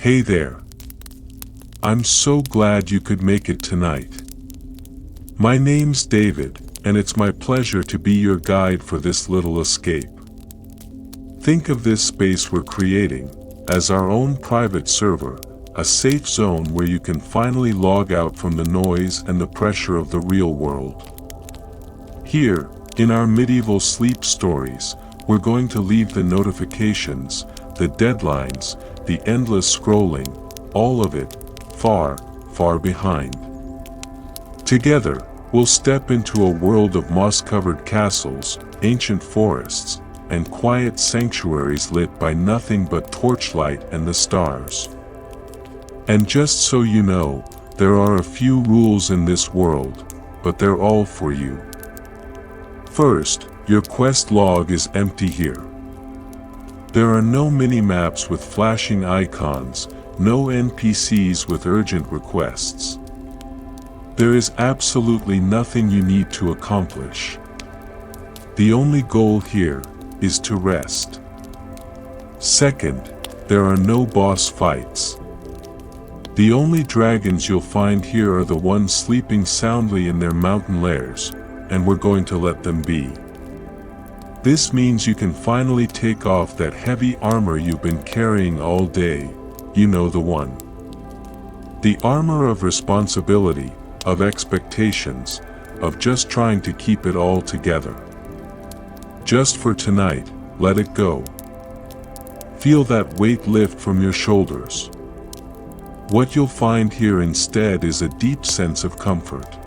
Hey there. I'm so glad you could make it tonight. My name's David, and it's my pleasure to be your guide for this little escape. Think of this space we're creating as our own private server, a safe zone where you can finally log out from the noise and the pressure of the real world. Here, in our medieval sleep stories, we're going to leave the notifications, the deadlines, the endless scrolling, all of it, far, far behind. Together, we'll step into a world of moss-covered castles, ancient forests, and quiet sanctuaries lit by nothing but torchlight and the stars. And just so you know, there are a few rules in this world, but they're all for you. First, your quest log is empty here. There are no mini-maps with flashing icons, no NPCs with urgent requests. There is absolutely nothing you need to accomplish. The only goal here is to rest. Second, there are no boss fights. The only dragons you'll find here are the ones sleeping soundly in their mountain lairs, and we're going to let them be. This means you can finally take off that heavy armor you've been carrying all day, you know the one. The armor of responsibility, of expectations, of just trying to keep it all together. Just for tonight, let it go. Feel that weight lift from your shoulders. What you'll find here instead is a deep sense of comfort.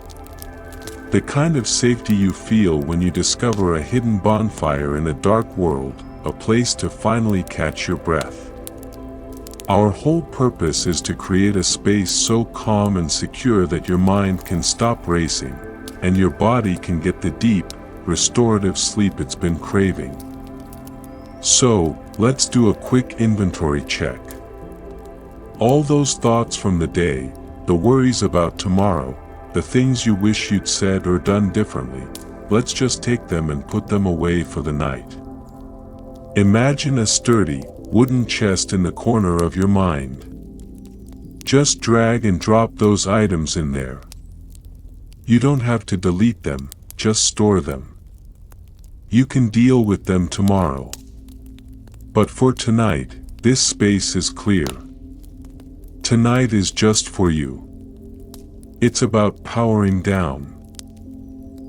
The kind of safety you feel when you discover a hidden bonfire in a dark world, a place to finally catch your breath. Our whole purpose is to create a space so calm and secure that your mind can stop racing, and your body can get the deep, restorative sleep it's been craving. So, let's do a quick inventory check. All those thoughts from the day, the worries about tomorrow, the things you wish you'd said or done differently, let's just take them and put them away for the night. Imagine a sturdy, wooden chest in the corner of your mind. Just drag and drop those items in there. You don't have to delete them, just store them. You can deal with them tomorrow. But for tonight, this space is clear. Tonight is just for you. It's about powering down.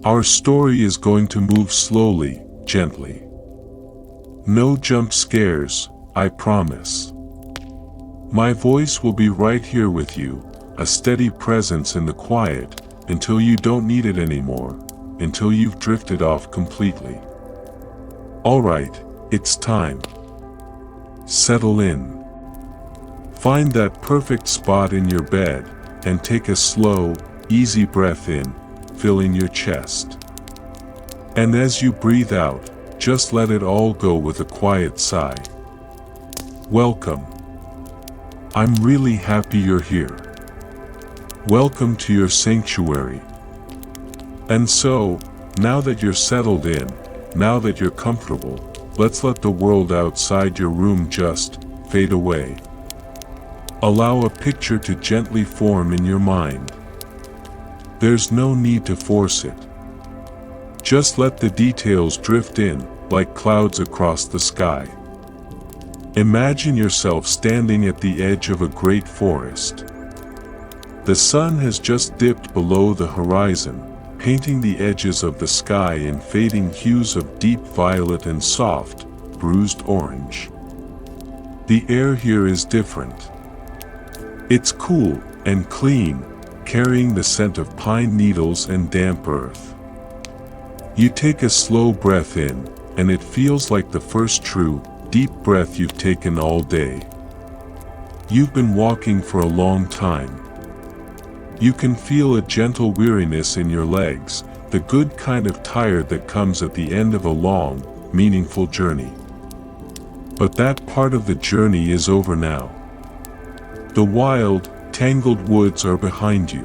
Our story is going to move slowly, gently. No jump scares, I promise. My voice will be right here with you, a steady presence in the quiet, until you don't need it anymore, until you've drifted off completely. Alright, it's time. Settle in. Find that perfect spot in your bed, and take a slow, easy breath in, filling your chest. And as you breathe out, just let it all go with a quiet sigh. Welcome. I'm really happy you're here. Welcome to your sanctuary. And so, now that you're settled in, now that you're comfortable, let's let the world outside your room just fade away. Allow a picture to gently form in your mind. There's no need to force it. Just let the details drift in, like clouds across the sky. Imagine yourself standing at the edge of a great forest. The sun has just dipped below the horizon, painting the edges of the sky in fading hues of deep violet and soft, bruised orange. The air here is different. It's cool and clean, carrying the scent of pine needles and damp earth. You take a slow breath in, and it feels like the first true, deep breath you've taken all day. You've been walking for a long time. You can feel a gentle weariness in your legs, the good kind of tired that comes at the end of a long, meaningful journey. But that part of the journey is over now. The wild, tangled woods are behind you.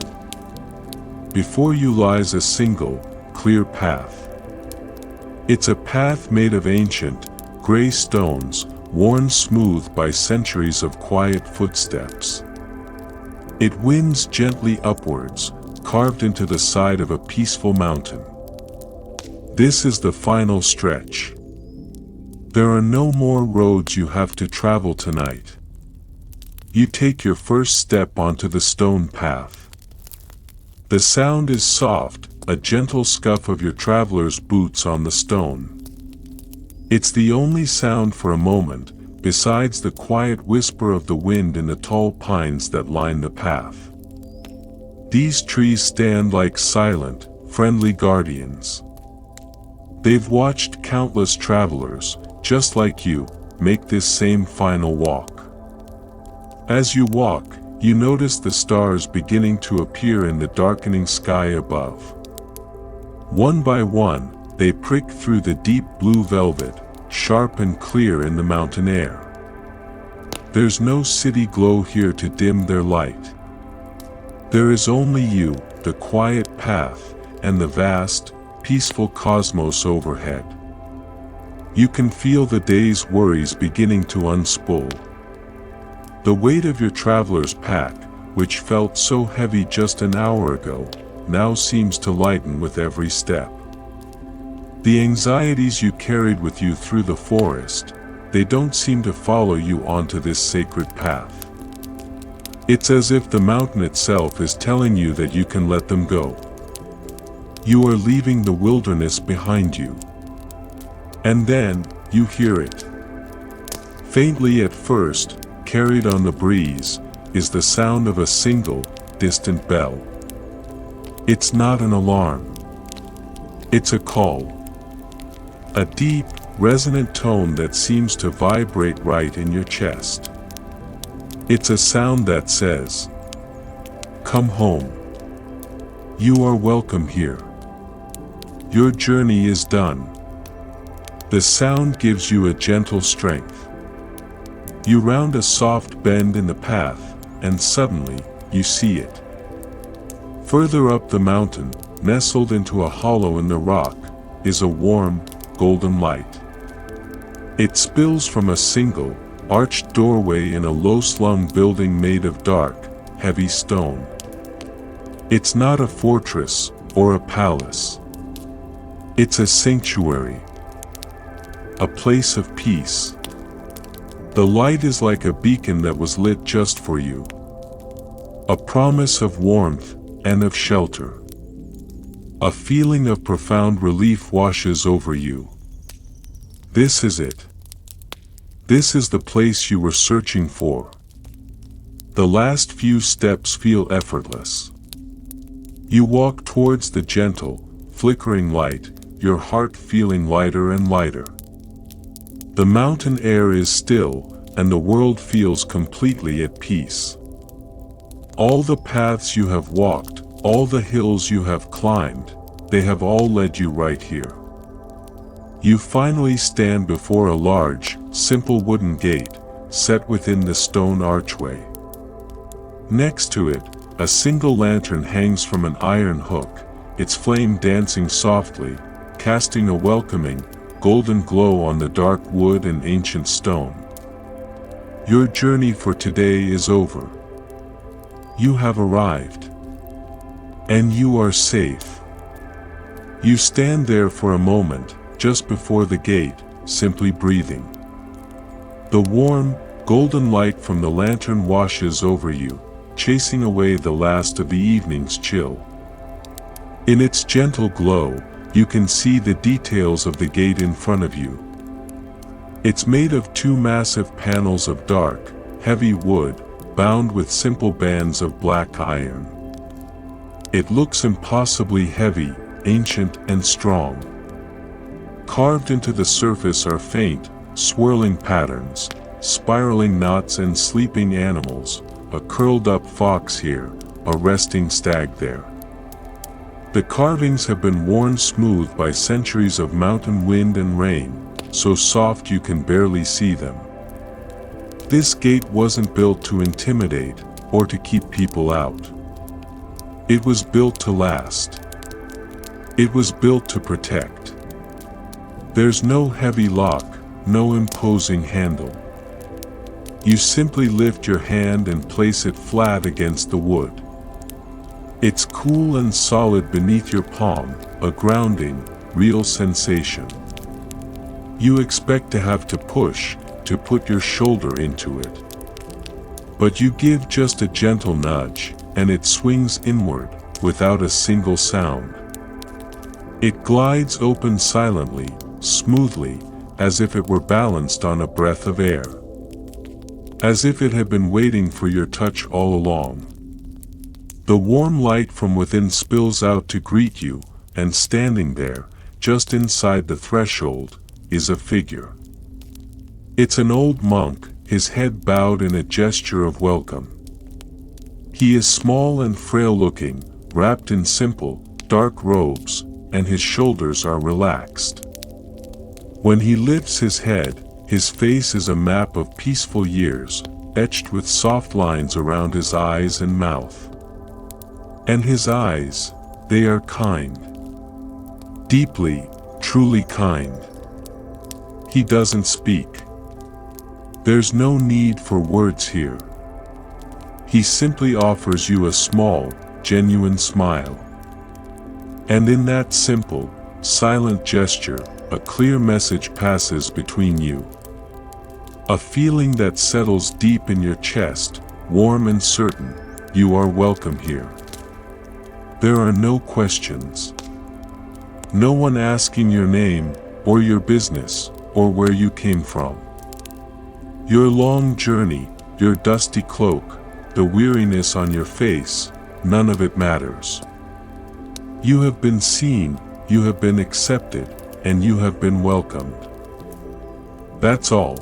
Before you lies a single, clear path. It's a path made of ancient, gray stones, worn smooth by centuries of quiet footsteps. It winds gently upwards, carved into the side of a peaceful mountain. This is the final stretch. There are no more roads you have to travel tonight. You take your first step onto the stone path. The sound is soft, a gentle scuff of your traveler's boots on the stone. It's the only sound for a moment, besides the quiet whisper of the wind in the tall pines that line the path. These trees stand like silent, friendly guardians. They've watched countless travelers, just like you, make this same final walk. As you walk, you notice the stars beginning to appear in the darkening sky above. One by one, they prick through the deep blue velvet, sharp and clear in the mountain air. There's no city glow here to dim their light. There is only you, the quiet path, and the vast, peaceful cosmos overhead. You can feel the day's worries beginning to unspool. The weight of your traveler's pack, which felt so heavy just an hour ago, now seems to lighten with every step. The anxieties you carried with you through the forest, they don't seem to follow you onto this sacred path. It's as if the mountain itself is telling you that you can let them go. You are leaving the wilderness behind you. And then, you hear it. Faintly at first, carried on the breeze, is the sound of a single, distant bell. It's not an alarm. It's a call. A deep, resonant tone that seems to vibrate right in your chest. It's a sound that says, "Come home. You are welcome here. Your journey is done." The sound gives you a gentle strength. You round a soft bend in the path, and suddenly, you see it. Further up the mountain, nestled into a hollow in the rock, is a warm, golden light. It spills from a single, arched doorway in a low-slung building made of dark, heavy stone. It's not a fortress, or a palace. It's a sanctuary. A place of peace. The light is like a beacon that was lit just for you. A promise of warmth, and of shelter. A feeling of profound relief washes over you. This is it. This is the place you were searching for. The last few steps feel effortless. You walk towards the gentle, flickering light, your heart feeling lighter and lighter. The mountain air is still, and the world feels completely at peace. All the paths you have walked, all the hills you have climbed, they have all led you right here. You finally stand before a large, simple wooden gate, set within the stone archway. Next to it, a single lantern hangs from an iron hook, its flame dancing softly, casting a welcoming, golden glow on the dark wood and ancient stone. Your journey for today is over. You have arrived. And you are safe. You stand there for a moment, just before the gate, simply breathing. The warm, golden light from the lantern washes over you, chasing away the last of the evening's chill. In its gentle glow, you can see the details of the gate in front of you. It's made of two massive panels of dark, heavy wood, bound with simple bands of black iron. It looks impossibly heavy, ancient and strong. Carved into the surface are faint, swirling patterns, spiraling knots and sleeping animals, a curled-up fox here, a resting stag there. The carvings have been worn smooth by centuries of mountain wind and rain, so soft you can barely see them. This gate wasn't built to intimidate, or to keep people out. It was built to last. It was built to protect. There's no heavy lock, no imposing handle. You simply lift your hand and place it flat against the wood. It's cool and solid beneath your palm, a grounding, real sensation. You expect to have to push, to put your shoulder into it. But you give just a gentle nudge, and it swings inward, without a single sound. It glides open silently, smoothly, as if it were balanced on a breath of air. As if it had been waiting for your touch all along. The warm light from within spills out to greet you, and standing there, just inside the threshold, is a figure. It's an old monk, his head bowed in a gesture of welcome. He is small and frail-looking, wrapped in simple, dark robes, and his shoulders are relaxed. When he lifts his head, his face is a map of peaceful years, etched with soft lines around his eyes and mouth. And his eyes, they are kind. Deeply, truly kind. He doesn't speak. There's no need for words here. He simply offers you a small, genuine smile. And in that simple, silent gesture, a clear message passes between you. A feeling that settles deep in your chest, warm and certain, you are welcome here. There are no questions. No one asking your name, or your business, or where you came from. Your long journey, your dusty cloak, the weariness on your face, none of it matters. You have been seen, you have been accepted, and you have been welcomed. That's all.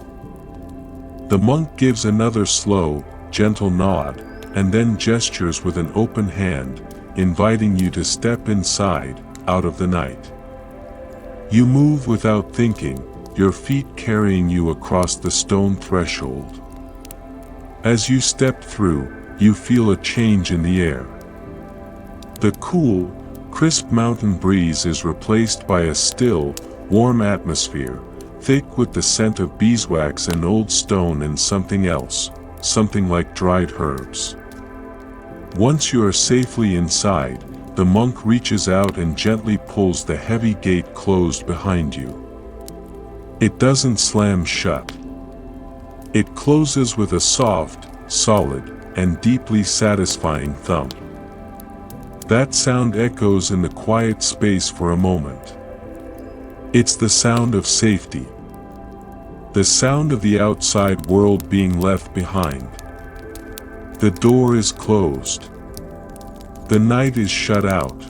The monk gives another slow, gentle nod, and then gestures with an open hand, inviting you to step inside, out of the night. You move without thinking, your feet carrying you across the stone threshold. As you step through, you feel a change in the air. The cool, crisp mountain breeze is replaced by a still, warm atmosphere, thick with the scent of beeswax and old stone and something else, something like dried herbs. Once you are safely inside, the monk reaches out and gently pulls the heavy gate closed behind you. It doesn't slam shut. It closes with a soft, solid, and deeply satisfying thump. That sound echoes in the quiet space for a moment. It's the sound of safety. The sound of the outside world being left behind. The door is closed. The night is shut out.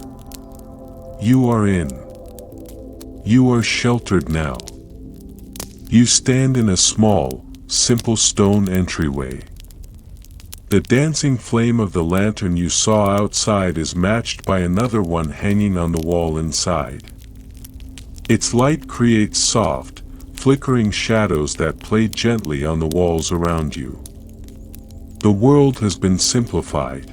You are in. You are sheltered now. You stand in a small, simple stone entryway. The dancing flame of the lantern you saw outside is matched by another one hanging on the wall inside. Its light creates soft, flickering shadows that play gently on the walls around you. The world has been simplified.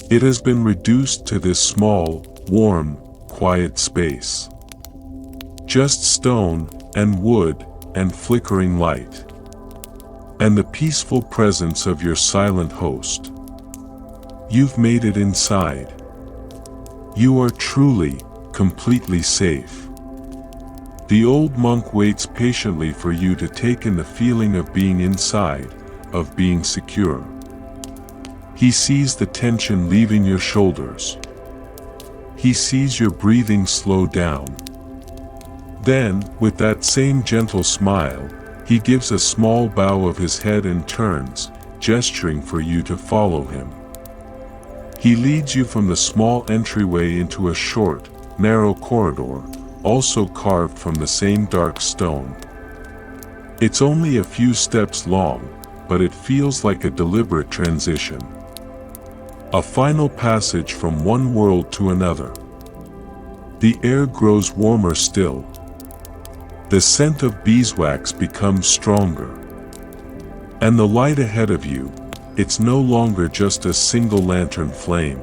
It has been reduced to this small, warm, quiet space. Just stone, and wood, and flickering light. And the peaceful presence of your silent host. You've made it inside. You are truly, completely safe. The old monk waits patiently for you to take in the feeling of being inside, of being secure. He sees the tension leaving your shoulders. He sees your breathing slow down. Then, with that same gentle smile, he gives a small bow of his head and turns, gesturing for you to follow him. He leads you from the small entryway into a short, narrow corridor, also carved from the same dark stone. It's only a few steps long, but it feels like a deliberate transition. A final passage from one world to another. The air grows warmer still. The scent of beeswax becomes stronger. And the light ahead of you, it's no longer just a single lantern flame.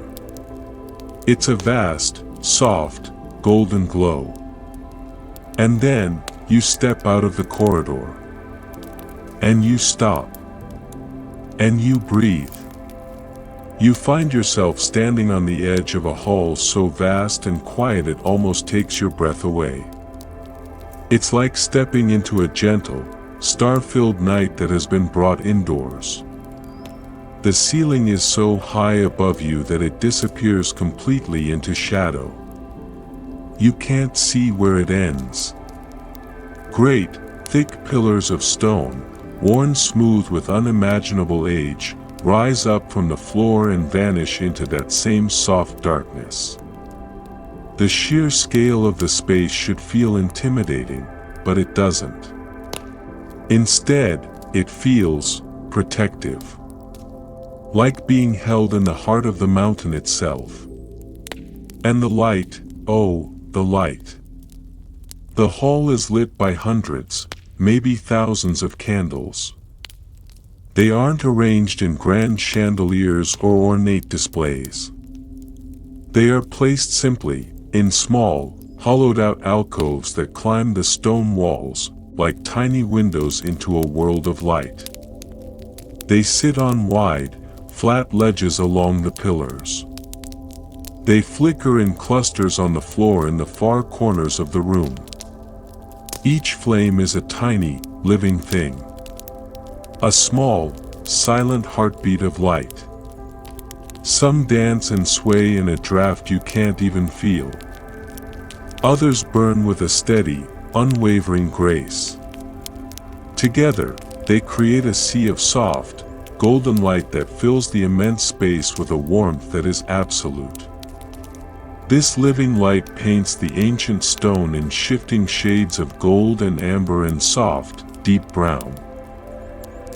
It's a vast, soft, golden glow. And then, you step out of the corridor. And you stop. And you breathe. You find yourself standing on the edge of a hall so vast and quiet it almost takes your breath away. It's like stepping into a gentle, star-filled night that has been brought indoors. The ceiling is so high above you that it disappears completely into shadow. You can't see where it ends. Great, thick pillars of stone, worn smooth with unimaginable age, rise up from the floor and vanish into that same soft darkness. The sheer scale of the space should feel intimidating, but it doesn't. Instead, it feels protective. Like being held in the heart of the mountain itself. And the light, oh, the light. The hall is lit by hundreds, maybe thousands of candles. They aren't arranged in grand chandeliers or ornate displays. They are placed simply, in small, hollowed-out alcoves that climb the stone walls, like tiny windows into a world of light. They sit on wide, flat ledges along the pillars. They flicker in clusters on the floor in the far corners of the room. Each flame is a tiny, living thing. A small, silent heartbeat of light. Some dance and sway in a draft you can't even feel. Others burn with a steady, unwavering grace. Together, they create a sea of soft, golden light that fills the immense space with a warmth that is absolute. This living light paints the ancient stone in shifting shades of gold and amber and soft, deep brown.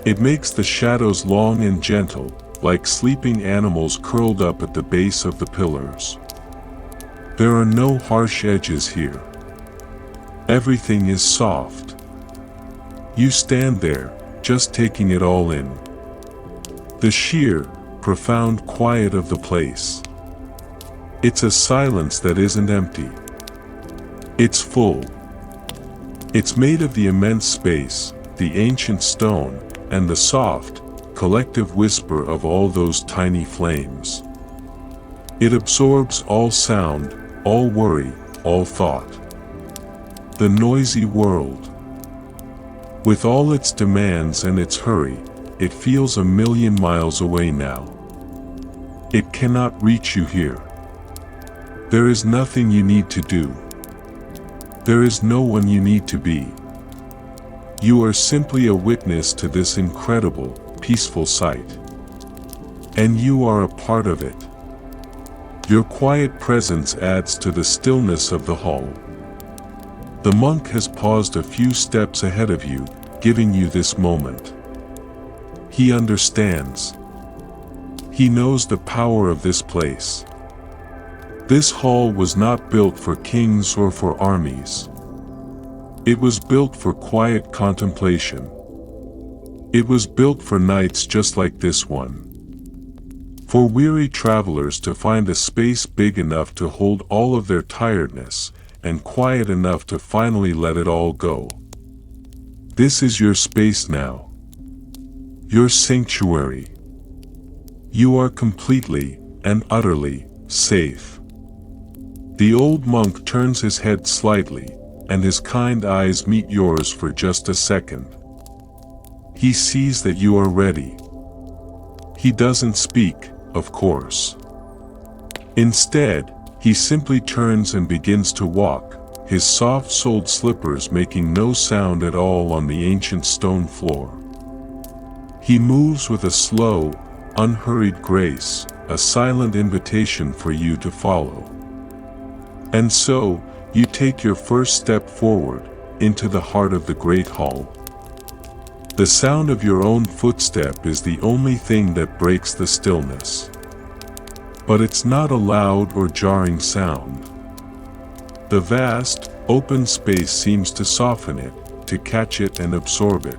It makes the shadows long and gentle, like sleeping animals curled up at the base of the pillars. There are no harsh edges here. Everything is soft. You stand there, just taking it all in. The sheer, profound quiet of the place. It's a silence that isn't empty. It's full. It's made of the immense space, the ancient stone, and the soft, collective whisper of all those tiny flames. It absorbs all sound, all worry, all thought. The noisy world. With all its demands and its hurry, it feels a million miles away now. It cannot reach you here. There is nothing you need to do. There is no one you need to be. You are simply a witness to this incredible, peaceful sight. And you are a part of it. Your quiet presence adds to the stillness of the hall. The monk has paused a few steps ahead of you, giving you this moment. He understands. He knows the power of this place. This hall was not built for kings or for armies. It was built for quiet contemplation. It was built for nights just like this one. For weary travelers to find a space big enough to hold all of their tiredness, and quiet enough to finally let it all go. This is your space now. Your sanctuary. You are completely and utterly safe. The old monk turns his head slightly, and his kind eyes meet yours for just a second. He sees that you are ready. He doesn't speak, of course. Instead, he simply turns and begins to walk, his soft-soled slippers making no sound at all on the ancient stone floor. He moves with a slow, unhurried grace, a silent invitation for you to follow. And so, you take your first step forward, into the heart of the great hall. The sound of your own footstep is the only thing that breaks the stillness. But it's not a loud or jarring sound. The vast, open space seems to soften it, to catch it and absorb it.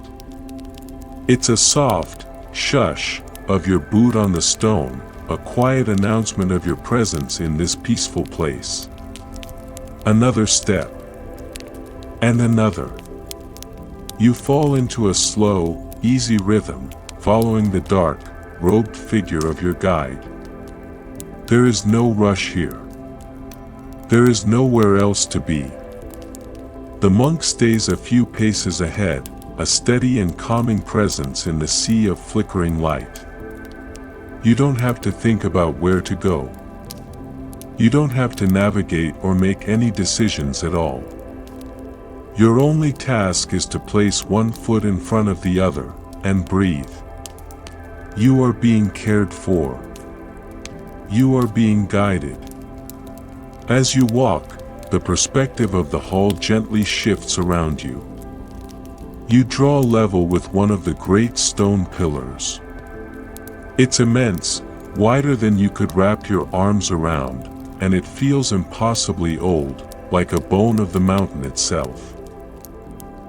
It's a soft shush of your boot on the stone, a quiet announcement of your presence in this peaceful place. Another step. And another. You fall into a slow, easy rhythm, following the dark, robed figure of your guide. There is no rush here. There is nowhere else to be. The monk stays a few paces ahead, a steady and calming presence in the sea of flickering light. You don't have to think about where to go. You don't have to navigate or make any decisions at all. Your only task is to place one foot in front of the other, and breathe. You are being cared for. You are being guided. As you walk, the perspective of the hall gently shifts around you. You draw level with one of the great stone pillars. It's immense, wider than you could wrap your arms around, and it feels impossibly old, like a bone of the mountain itself.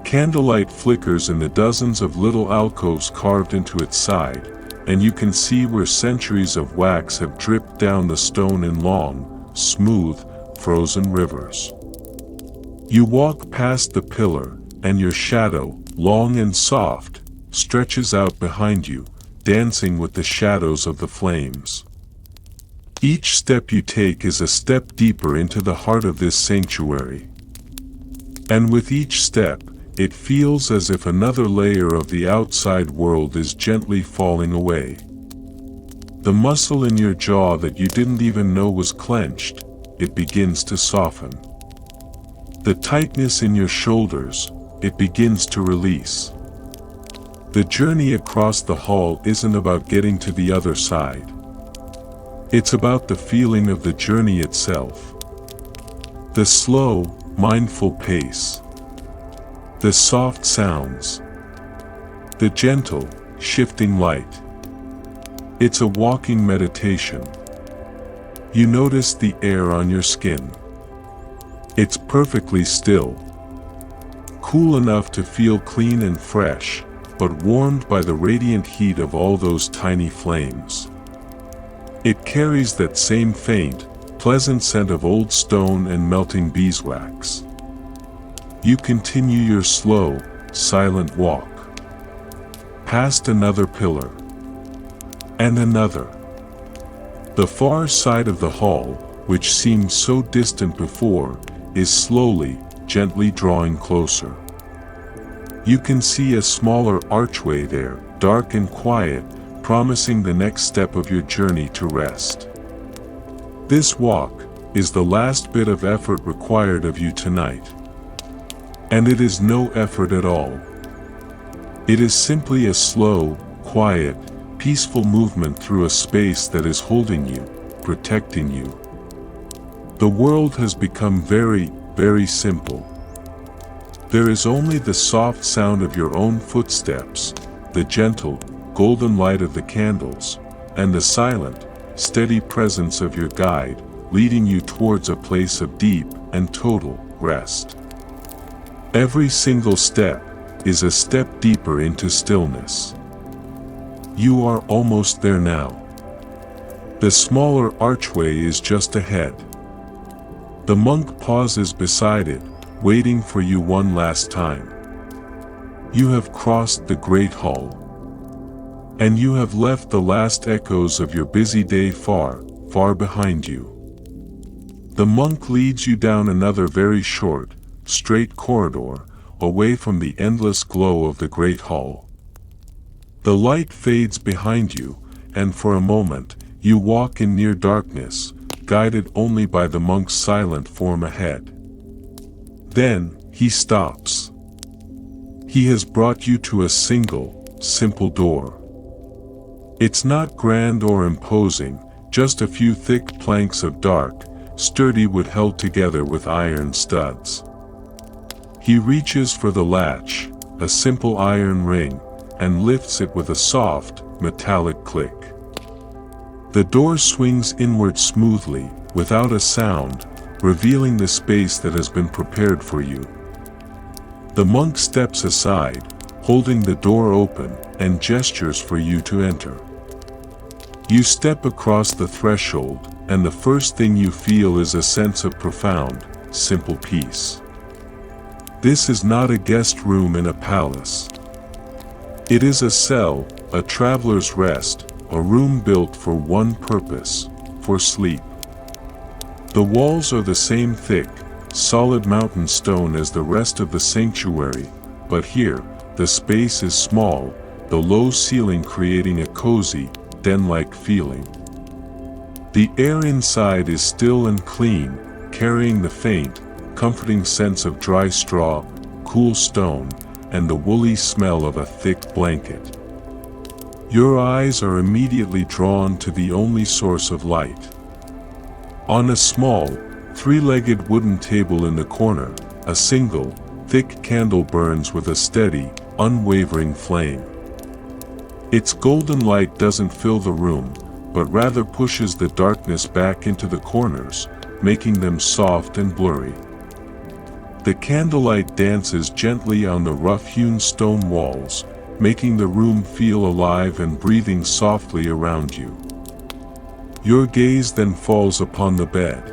Candlelight flickers in the dozens of little alcoves carved into its side, and you can see where centuries of wax have dripped down the stone in long, smooth, frozen rivers. You walk past the pillar, and your shadow, long and soft, stretches out behind you, dancing with the shadows of the flames. Each step you take is a step deeper into the heart of this sanctuary. And with each step, it feels as if another layer of the outside world is gently falling away. The muscle in your jaw that you didn't even know was clenched, it begins to soften. The tightness in your shoulders, it begins to release. The journey across the hall isn't about getting to the other side. It's about the feeling of the journey itself. The slow, mindful pace. The soft sounds. The gentle, shifting light. It's a walking meditation. You notice the air on your skin. It's perfectly still. Cool enough to feel clean and fresh, but warmed by the radiant heat of all those tiny flames. It carries that same faint, pleasant scent of old stone and melting beeswax. You continue your slow, silent walk. Past another pillar. And another. The far side of the hall, which seemed so distant before, is slowly, gently drawing closer. You can see a smaller archway there, dark and quiet, promising the next step of your journey to rest. This walk is the last bit of effort required of you tonight. And it is no effort at all. It is simply a slow, quiet, peaceful movement through a space that is holding you, protecting you. The world has become very, very simple. There is only the soft sound of your own footsteps, the gentle, golden light of the candles, and the silent, steady presence of your guide, leading you towards a place of deep and total rest. Every single step is a step deeper into stillness. You are almost there now. The smaller archway is just ahead. The monk pauses beside it, waiting for you one last time. You have crossed the great hall. And you have left the last echoes of your busy day far, far behind you. The monk leads you down another very short, straight corridor, away from the endless glow of the great hall. The light fades behind you, and for a moment, you walk in near darkness, guided only by the monk's silent form ahead. Then, he stops. He has brought you to a single, simple door. It's not grand or imposing, just a few thick planks of dark, sturdy wood held together with iron studs. He reaches for the latch, a simple iron ring, and lifts it with a soft, metallic click. The door swings inward smoothly, without a sound, revealing the space that has been prepared for you. The monk steps aside, holding the door open, and gestures for you to enter. You step across the threshold, and the first thing you feel is a sense of profound, simple peace. This is not a guest room in a palace. It is a cell, a traveler's rest, a room built for one purpose, for sleep. The walls are the same thick, solid mountain stone as the rest of the sanctuary, but here, the space is small, the low ceiling creating a cozy, den-like feeling. The air inside is still and clean, carrying the faint, comforting sense of dry straw, cool stone, and the woolly smell of a thick blanket. Your eyes are immediately drawn to the only source of light. On a small, three-legged wooden table in the corner, a single, thick candle burns with a steady, unwavering flame. Its golden light doesn't fill the room, but rather pushes the darkness back into the corners, making them soft and blurry. The candlelight dances gently on the rough-hewn stone walls, making the room feel alive and breathing softly around you. Your gaze then falls upon the bed.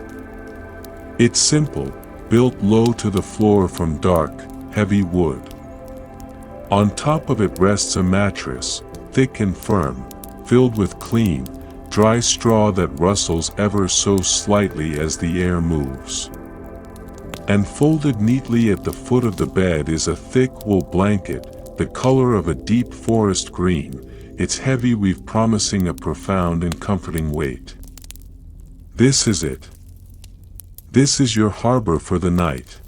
It's simple, built low to the floor from dark, heavy wood. On top of it rests a mattress, thick and firm, filled with clean, dry straw that rustles ever so slightly as the air moves. And folded neatly at the foot of the bed is a thick wool blanket, the color of a deep forest green, its heavy weave promising a profound and comforting weight. This is it. This is your harbor for the night.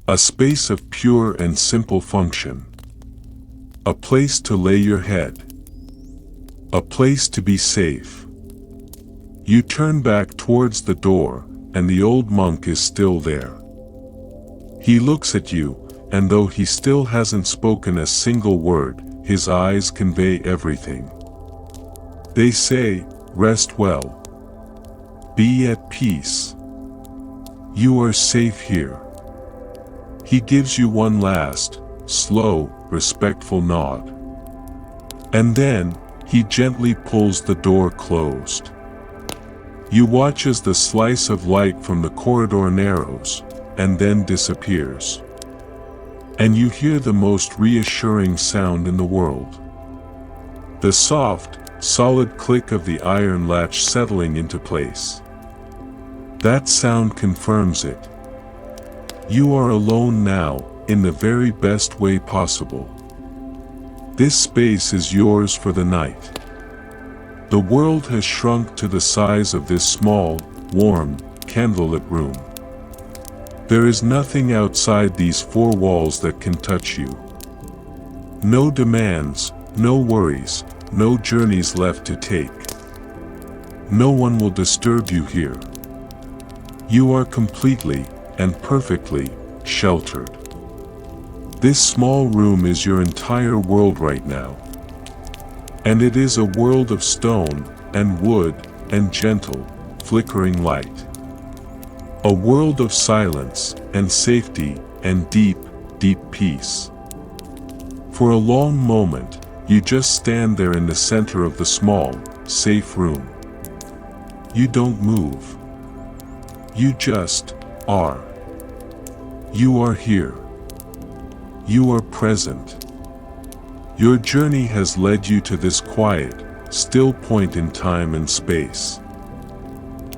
A space of pure and simple function. A place to lay your head. A place to be safe. You turn back towards the door, and the old monk is still there. He looks at you, and though he still hasn't spoken a single word, his eyes convey everything. They say, "Rest well. Be at peace. You are safe here." He gives you one last, slow, respectful nod. And then, he gently pulls the door closed. You watch as the slice of light from the corridor narrows, and then disappears. And you hear the most reassuring sound in the world. The soft, solid click of the iron latch settling into place. That sound confirms it. You are alone now, in the very best way possible. This space is yours for the night. The world has shrunk to the size of this small, warm, candlelit room. There is nothing outside these four walls that can touch you. No demands, no worries, no journeys left to take. No one will disturb you here. You are completely and perfectly sheltered. This small room is your entire world right now. And it is a world of stone and wood and gentle, flickering light. A world of silence and safety and deep, deep peace. For a long moment, you just stand there in the center of the small, safe room. You don't move. You just are. You are here. You are present. Your journey has led you to this quiet, still point in time and space.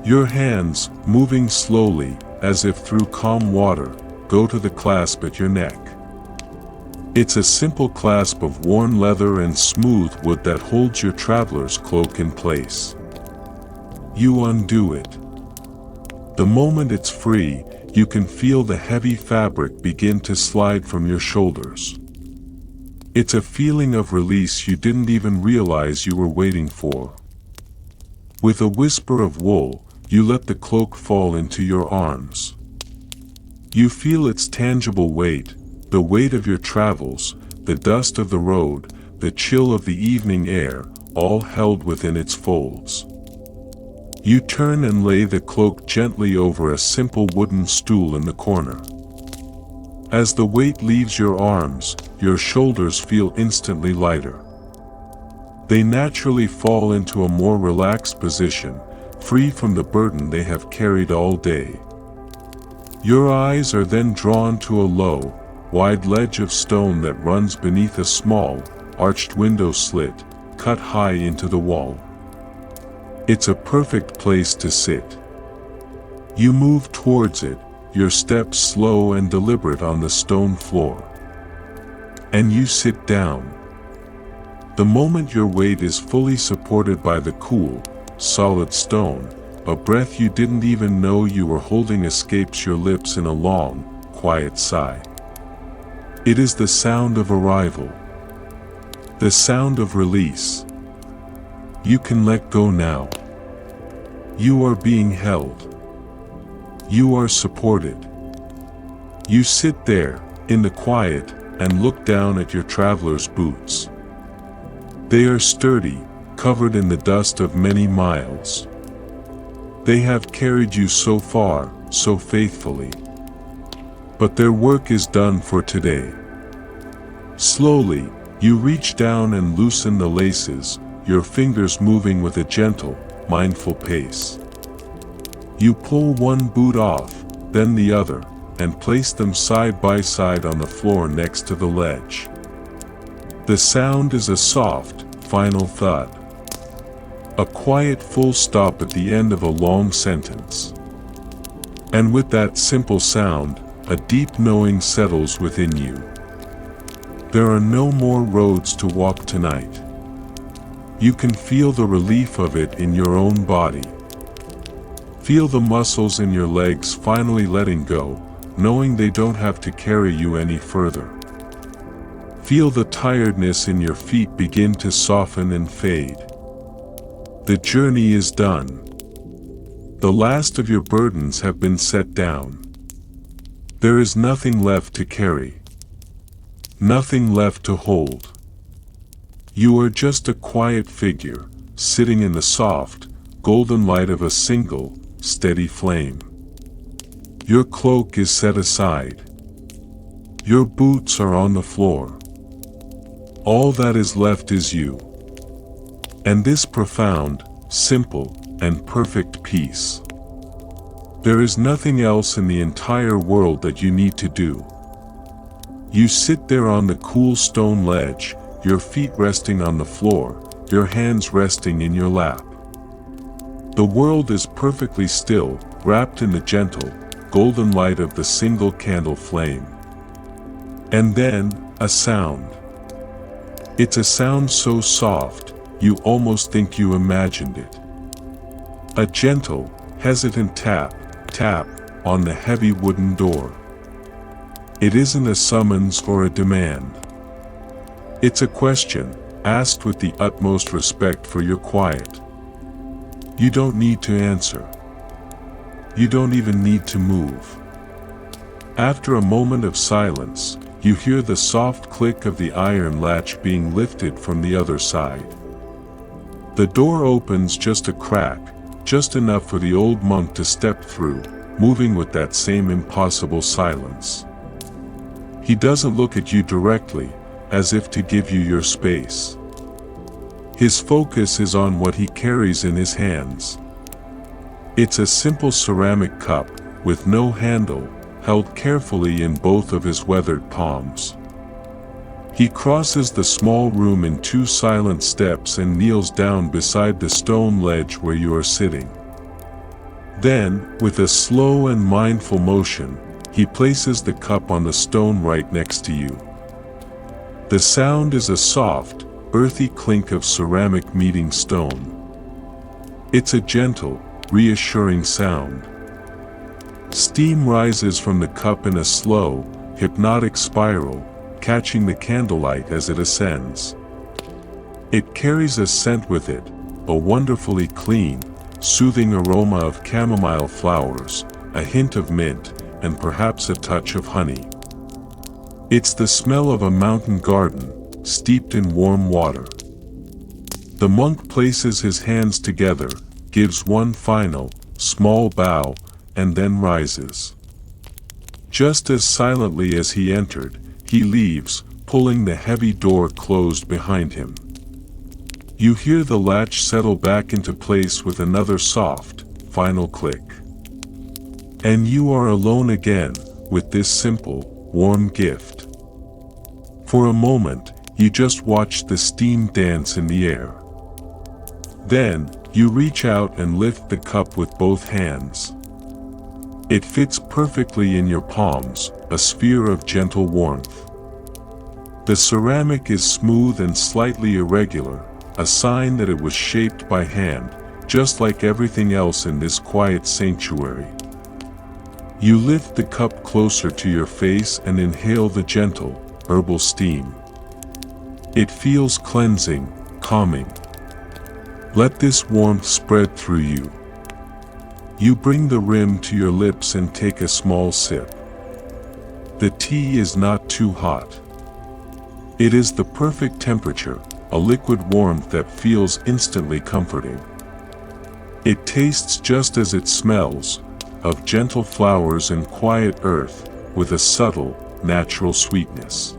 Your hands, moving slowly, as if through calm water, go to the clasp at your neck. It's a simple clasp of worn leather and smooth wood that holds your traveler's cloak in place. You undo it. The moment it's free, you can feel the heavy fabric begin to slide from your shoulders. It's a feeling of release you didn't even realize you were waiting for. With a whisper of wool, you let the cloak fall into your arms. You feel its tangible weight, the weight of your travels, the dust of the road, the chill of the evening air, all held within its folds. You turn and lay the cloak gently over a simple wooden stool in the corner. As the weight leaves your arms, your shoulders feel instantly lighter. They naturally fall into a more relaxed position, free from the burden they have carried all day. Your eyes are then drawn to a low, wide ledge of stone that runs beneath a small, arched window slit, cut high into the wall. It's a perfect place to sit. You move towards it, your steps slow and deliberate on the stone floor. And you sit down. The moment your weight is fully supported by the cool, solid stone, a breath you didn't even know you were holding escapes your lips in a long, quiet sigh. It is the sound of arrival. The sound of release. You can let go now. You are being held. You are supported. You sit there, in the quiet, and look down at your traveler's boots. They are sturdy, covered in the dust of many miles. They have carried you so far, so faithfully. But their work is done for today. Slowly, you reach down and loosen the laces, your fingers moving with a gentle, mindful pace. You pull one boot off, then the other, and place them side by side on the floor next to the ledge. The sound is a soft, final thud. A quiet full stop at the end of a long sentence. And with that simple sound, a deep knowing settles within you. There are no more roads to walk tonight. You can feel the relief of it in your own body. Feel the muscles in your legs finally letting go, knowing they don't have to carry you any further. Feel the tiredness in your feet begin to soften and fade. The journey is done. The last of your burdens have been set down. There is nothing left to carry. Nothing left to hold. You are just a quiet figure, sitting in the soft, golden light of a single, steady flame. Your cloak is set aside. Your boots are on the floor. All that is left is you. And this profound, simple, and perfect peace. There is nothing else in the entire world that you need to do. You sit there on the cool stone ledge, your feet resting on the floor, your hands resting in your lap. The world is perfectly still, wrapped in the gentle, golden light of the single candle flame. And then, a sound. It's a sound so soft, you almost think you imagined it. A gentle, hesitant tap, tap, on the heavy wooden door. It isn't a summons or a demand. It's a question, asked with the utmost respect for your quiet. You don't need to answer. You don't even need to move. After a moment of silence, you hear the soft click of the iron latch being lifted from the other side. The door opens just a crack, just enough for the old monk to step through, moving with that same impossible silence. He doesn't look at you directly, as if to give you your space. His focus is on what he carries in his hands. It's a simple ceramic cup, with no handle, held carefully in both of his weathered palms. He crosses the small room in 2 silent steps and kneels down beside the stone ledge where you are sitting. Then, with a slow and mindful motion, he places the cup on the stone right next to you. The sound is a soft, earthy clink of ceramic meeting stone. It's a gentle, reassuring sound. Steam rises from the cup in a slow, hypnotic spiral, catching the candlelight as it ascends. It carries a scent with it, a wonderfully clean, soothing aroma of chamomile flowers, a hint of mint, and perhaps a touch of honey. It's the smell of a mountain garden, steeped in warm water. The monk places his hands together, gives one final, small bow, and then rises. Just as silently as he entered, he leaves, pulling the heavy door closed behind him. You hear the latch settle back into place with another soft, final click. And you are alone again, with this simple, warm gift. For a moment, You just watch the steam dance in the air. Then, you reach out and lift the cup with both hands. It fits perfectly in your palms, a sphere of gentle warmth. The ceramic is smooth and slightly irregular, a sign that it was shaped by hand, just like everything else in this quiet sanctuary. You lift the cup closer to your face and inhale the gentle, herbal steam. It feels cleansing, calming. Let this warmth spread through you. You bring the rim to your lips and take a small sip. The tea is not too hot. It is the perfect temperature, a liquid warmth that feels instantly comforting. It tastes just as it smells, of gentle flowers and quiet earth, with a subtle, natural sweetness.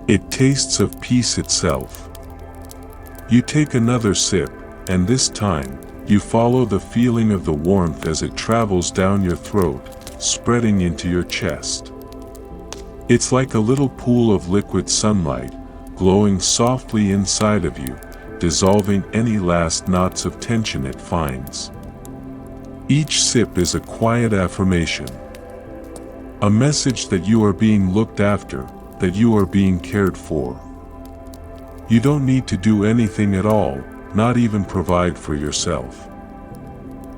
It tastes of peace itself. You take another sip, and this time, you follow the feeling of the warmth as it travels down your throat, spreading into your chest. It's like a little pool of liquid sunlight, glowing softly inside of you, dissolving any last knots of tension it finds. Each sip is a quiet affirmation. A message that you are being looked after, that you are being cared for. You don't need to do anything at all, not even provide for yourself.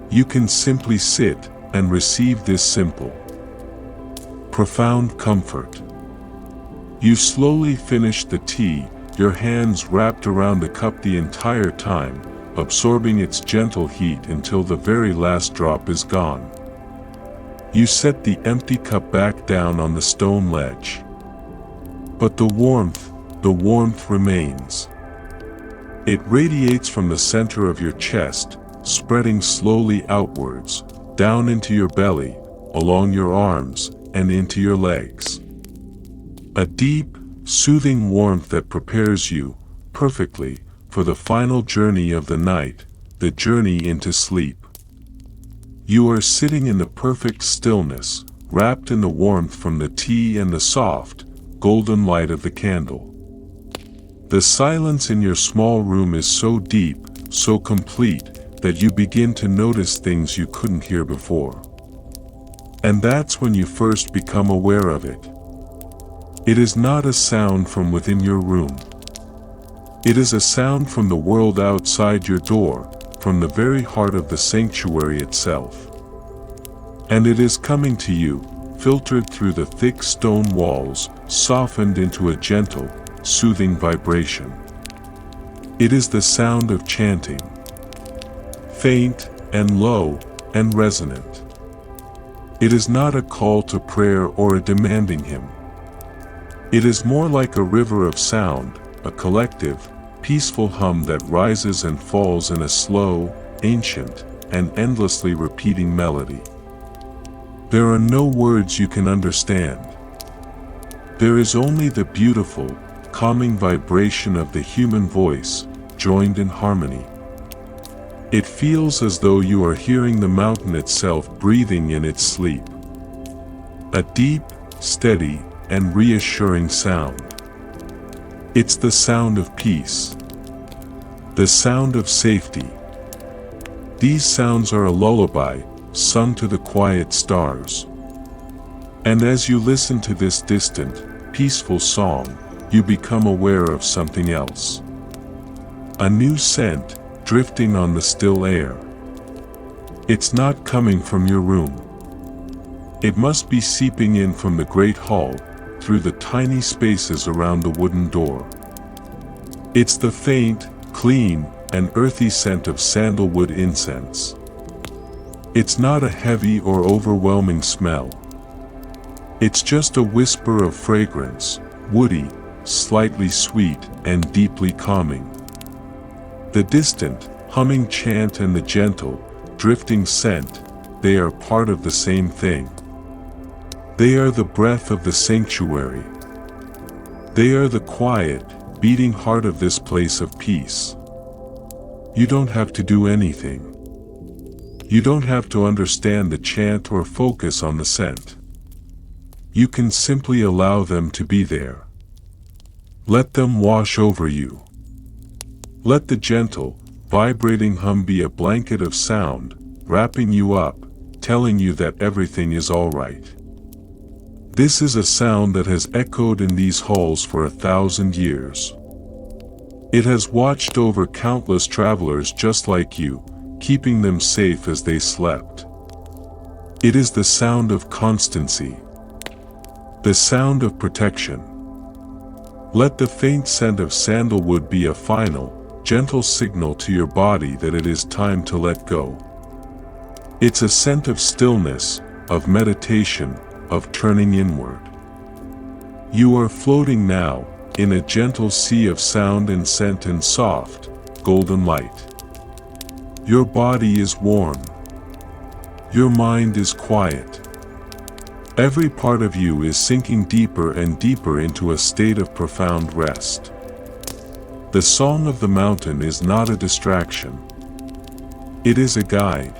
You can simply sit and receive this simple, profound comfort. You slowly finish the tea, your hands wrapped around the cup the entire time, absorbing its gentle heat until the very last drop is gone. You set the empty cup back down on the stone ledge. But the warmth remains. It radiates from the center of your chest, spreading slowly outwards, down into your belly, along your arms, and into your legs. A deep, soothing warmth that prepares you, perfectly, for the final journey of the night, the journey into sleep. You are sitting in the perfect stillness, wrapped in the warmth from the tea and the soft, golden light of the candle. The silence in your small room is so deep, so complete, that you begin to notice things you couldn't hear before. And that's when you first become aware of it. It is not a sound from within your room. It is a sound from the world outside your door, from the very heart of the sanctuary itself. And it is coming to you, filtered through the thick stone walls, softened into a gentle, soothing vibration. It is the sound of chanting. Faint, and low, and resonant. It is not a call to prayer or a demanding hymn. It is more like a river of sound, a collective, peaceful hum that rises and falls in a slow, ancient, and endlessly repeating melody. There are no words you can understand. There is only the beautiful, calming vibration of the human voice, joined in harmony. It feels as though you are hearing the mountain itself breathing in its sleep. A deep, steady, and reassuring sound. It's the sound of peace. The sound of safety. These sounds are a lullaby, sung to the quiet stars. And as you listen to this distant, peaceful song, you become aware of something else. A new scent, drifting on the still air. It's not coming from your room. It must be seeping in from the great hall, through the tiny spaces around the wooden door. It's the faint, clean, and earthy scent of sandalwood incense. It's not a heavy or overwhelming smell. It's just a whisper of fragrance, woody, slightly sweet, and deeply calming. The distant, humming chant and the gentle, drifting scent, they are part of the same thing. They are the breath of the sanctuary. They are the quiet, beating heart of this place of peace. You don't have to do anything. You don't have to understand the chant or focus on the scent. You can simply allow them to be there. Let them wash over you. Let the gentle, vibrating hum be a blanket of sound, wrapping you up, telling you that everything is all right. This is a sound that has echoed in these halls for 1,000 years. It has watched over countless travelers just like you, keeping them safe as they slept. It is the sound of constancy. The sound of protection. Let the faint scent of sandalwood be a final, gentle signal to your body that it is time to let go. It's a scent of stillness, of meditation, of turning inward. You are floating now, in a gentle sea of sound and scent and soft, golden light. Your body is warm. Your mind is quiet. Every part of you is sinking deeper and deeper into a state of profound rest. The song of the mountain is not a distraction. It is a guide.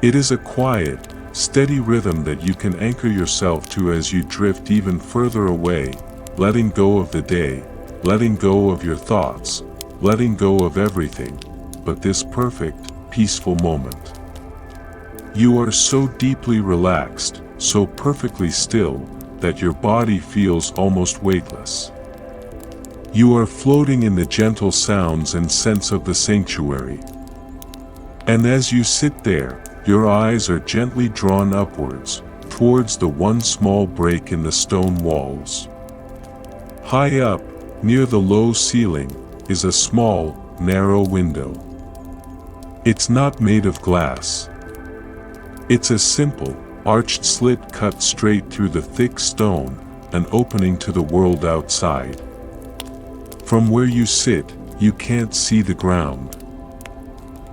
It is a quiet, steady rhythm that you can anchor yourself to as you drift even further away, letting go of the day, letting go of your thoughts, letting go of everything, but this perfect, peaceful moment. You are so deeply relaxed, so perfectly still, that your body feels almost weightless. You are floating in the gentle sounds and scents of the sanctuary. And as you sit there, your eyes are gently drawn upwards, towards the one small break in the stone walls. High up, near the low ceiling, is a small, narrow window. It's not made of glass. It's a simple, arched slit cut straight through the thick stone, an opening to the world outside. From where you sit, you can't see the ground.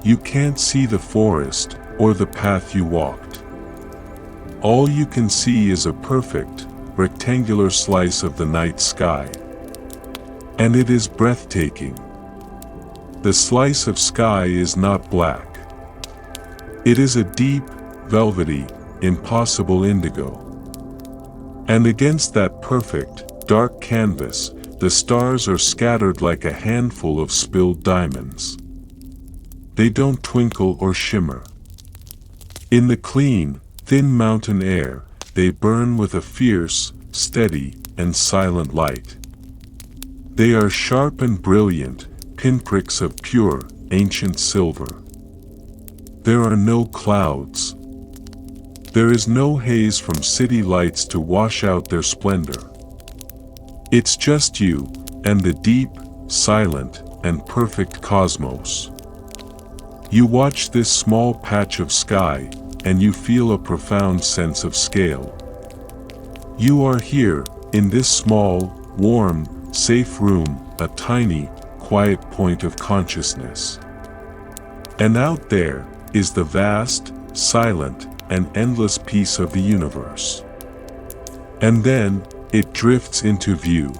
You can't see the forest, or the path you walked. All you can see is a perfect, rectangular slice of the night sky. And it is breathtaking. The slice of sky is not black. It is a deep, velvety, impossible indigo. And against that perfect, dark canvas, the stars are scattered like a handful of spilled diamonds. They don't twinkle or shimmer. In the clean, thin mountain air, they burn with a fierce, steady, and silent light. They are sharp and brilliant, pinpricks of pure, ancient silver. There are no clouds. There is no haze from city lights to wash out their splendor. It's just you, and the deep, silent, and perfect cosmos. You watch this small patch of sky, and you feel a profound sense of scale. You are here, in this small, warm, safe room, a tiny, quiet point of consciousness. And out there is the vast, silent, and endless peace of the universe. And then, it drifts into view.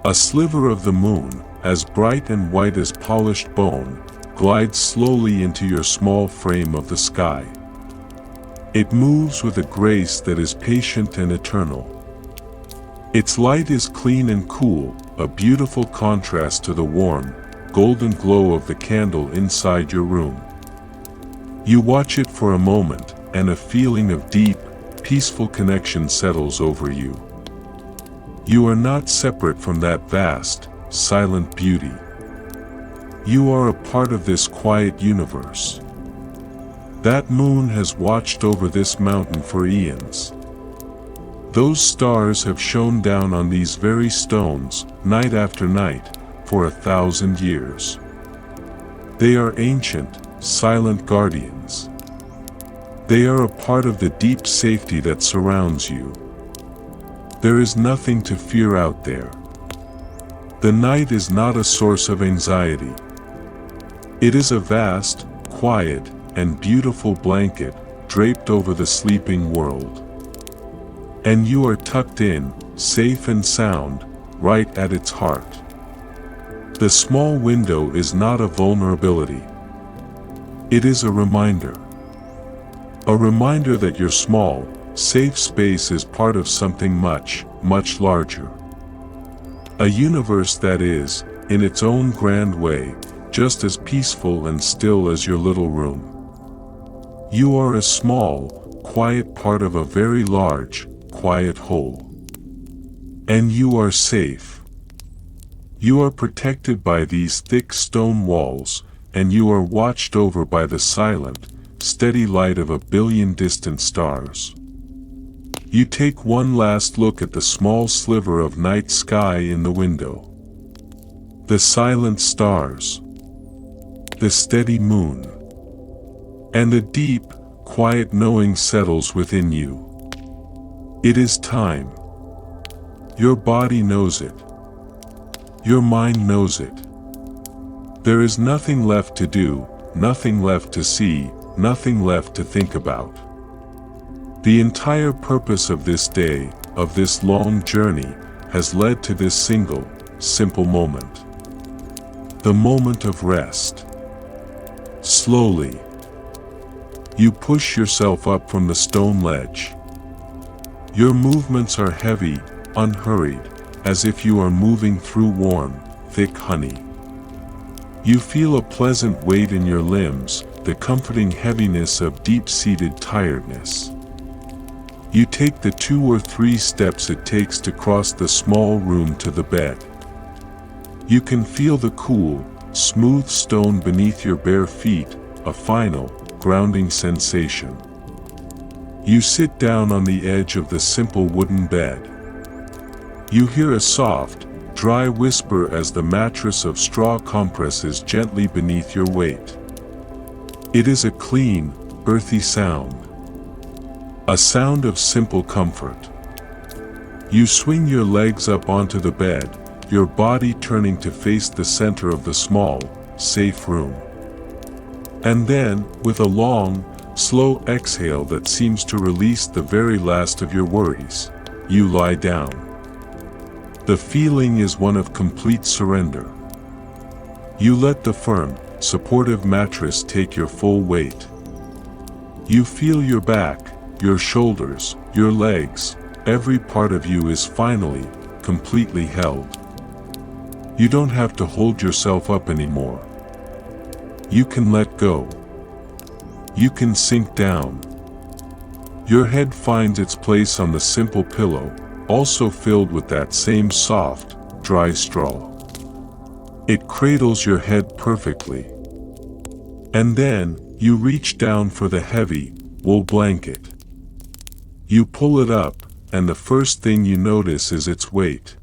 A sliver of the moon, as bright and white as polished bone, glides slowly into your small frame of the sky. It moves with a grace that is patient and eternal. Its light is clean and cool, a beautiful contrast to the warm, golden glow of the candle inside your room. You watch it for a moment, and a feeling of deep, peaceful connection settles over you. You are not separate from that vast, silent beauty. You are a part of this quiet universe. That moon has watched over this mountain for eons. Those stars have shone down on these very stones, night after night, for 1,000 years. They are ancient, silent guardians. They are a part of the deep safety that surrounds you. There is nothing to fear out there. The night is not a source of anxiety. It is a vast, quiet, and beautiful blanket draped over the sleeping world. And you are tucked in, safe and sound, right at its heart. The small window is not a vulnerability. It is a reminder. A reminder that your small, safe space is part of something much, much larger. A universe that is, in its own grand way, just as peaceful and still as your little room. You are a small, quiet part of a very large, quiet whole. And you are safe. You are protected by these thick stone walls, and you are watched over by the silent, steady light of a billion distant stars. You take one last look at the small sliver of night sky in the window. The silent stars. The steady moon. And a deep, quiet knowing settles within you. It is time. Your body knows it. Your mind knows it. There is nothing left to do, nothing left to see, nothing left to think about. The entire purpose of this day, of this long journey, has led to this single, simple moment. The moment of rest. Slowly, you push yourself up from the stone ledge. Your movements are heavy, unhurried, as if you are moving through warm, thick honey. You feel a pleasant weight in your limbs, the comforting heaviness of deep-seated tiredness. You take the 2 or 3 steps it takes to cross the small room to the bed. You can feel the cool, smooth stone beneath your bare feet, a final, grounding sensation. You sit down on the edge of the simple wooden bed. You hear a soft, dry whisper as the mattress of straw compresses gently beneath your weight. It is a clean, earthy sound. A sound of simple comfort. You swing your legs up onto the bed, your body turning to face the center of the small, safe room. And then, with a long, slow exhale that seems to release the very last of your worries, you lie down. The feeling is one of complete surrender. You let the firm, supportive mattress take your full weight. You feel your back, your shoulders, your legs, every part of you is finally, completely held. You don't have to hold yourself up anymore. You can let go. You can sink down. Your head finds its place on the simple pillow, also filled with that same soft, dry straw. It cradles your head perfectly. And then, you reach down for the heavy, wool blanket. You pull it up, and the first thing you notice is its weight.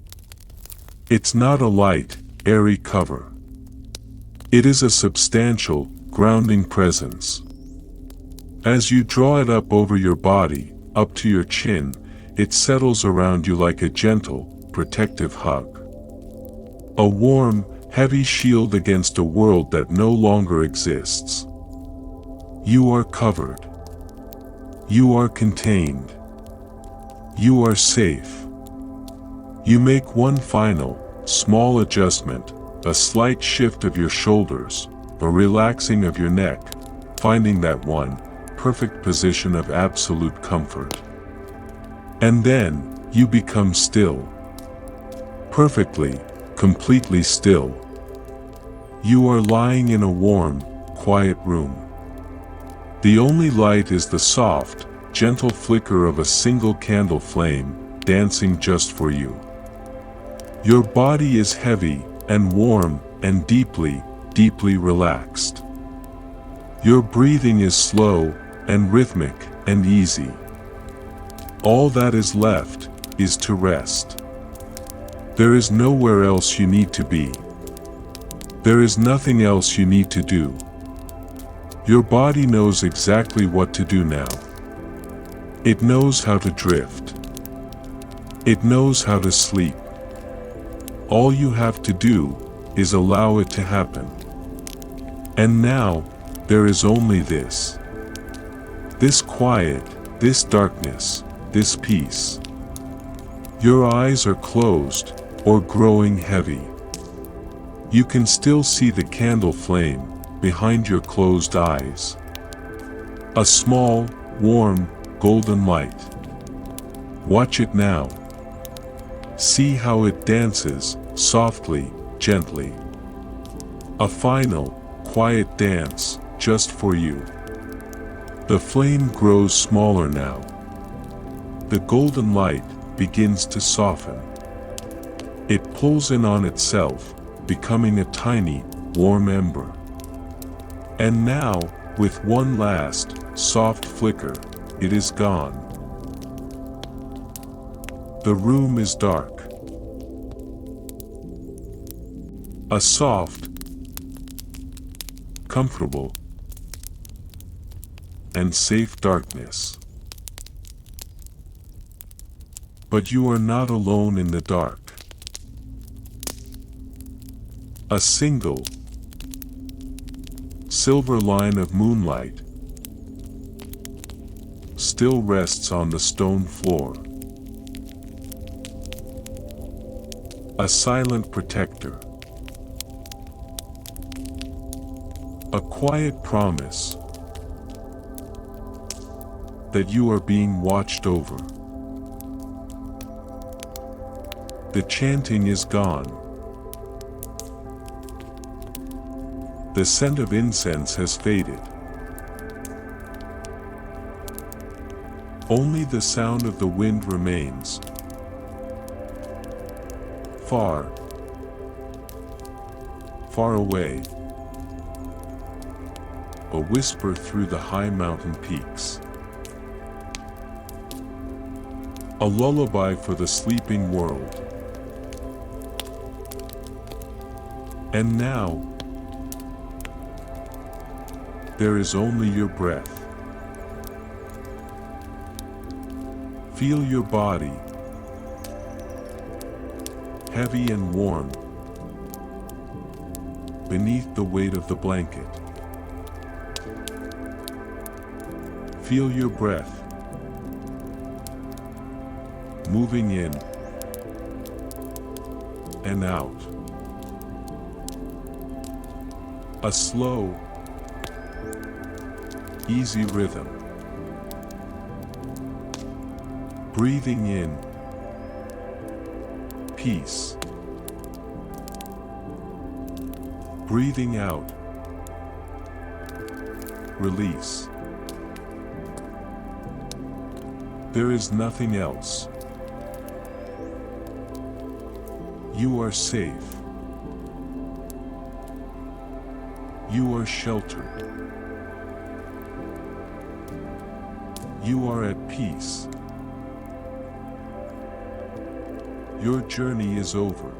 It's not a light, airy cover. It is a substantial, grounding presence. As you draw it up over your body, up to your chin, it settles around you like a gentle, protective hug. A warm, heavy shield against a world that no longer exists. You are covered. You are contained. You are safe. You make one final, small adjustment, a slight shift of your shoulders, a relaxing of your neck, finding that one, perfect position of absolute comfort. And then, you become still. Perfectly, completely still. You are lying in a warm, quiet room. The only light is the soft, gentle flicker of a single candle flame, dancing just for you. Your body is heavy, and warm, and deeply, deeply relaxed. Your breathing is slow, and rhythmic, and easy. All that is left, is to rest. There is nowhere else you need to be. There is nothing else you need to do. Your body knows exactly what to do now. It knows how to drift. It knows how to sleep. All you have to do, is allow it to happen. And now, there is only this. This quiet, this darkness, this peace. Your eyes are closed, or growing heavy. You can still see the candle flame, behind your closed eyes. A small, warm, golden light. Watch it now. See how it dances, softly, gently. A final, quiet dance, just for you. The flame grows smaller now. The golden light begins to soften. It pulls in on itself, becoming a tiny, warm ember. And now, with one last, soft flicker, it is gone. The room is dark. A soft, comfortable, and safe darkness. But you are not alone in the dark. A single, silver line of moonlight still rests on the stone floor. A silent protector. A quiet promise that you are being watched over. The chanting is gone. The scent of incense has faded. Only the sound of the wind remains. Far, far away. A whisper through the high mountain peaks. A lullaby for the sleeping world. And now, there is only your breath. Feel your body, heavy and warm, beneath the weight of the blanket. Feel your breath, moving in and out. A slow, easy rhythm. Breathing in peace. Breathing out release. There is nothing else. You are safe. You are sheltered. You are at peace. Your journey is over.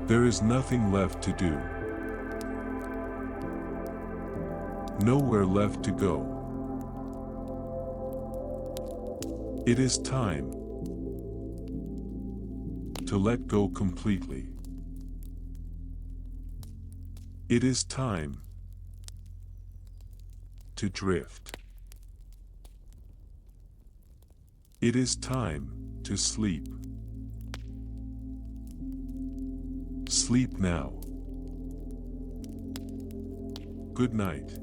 There is nothing left to do. Nowhere left to go. It is time to let go completely. It is time to drift. It is time to sleep. Sleep now. Good night.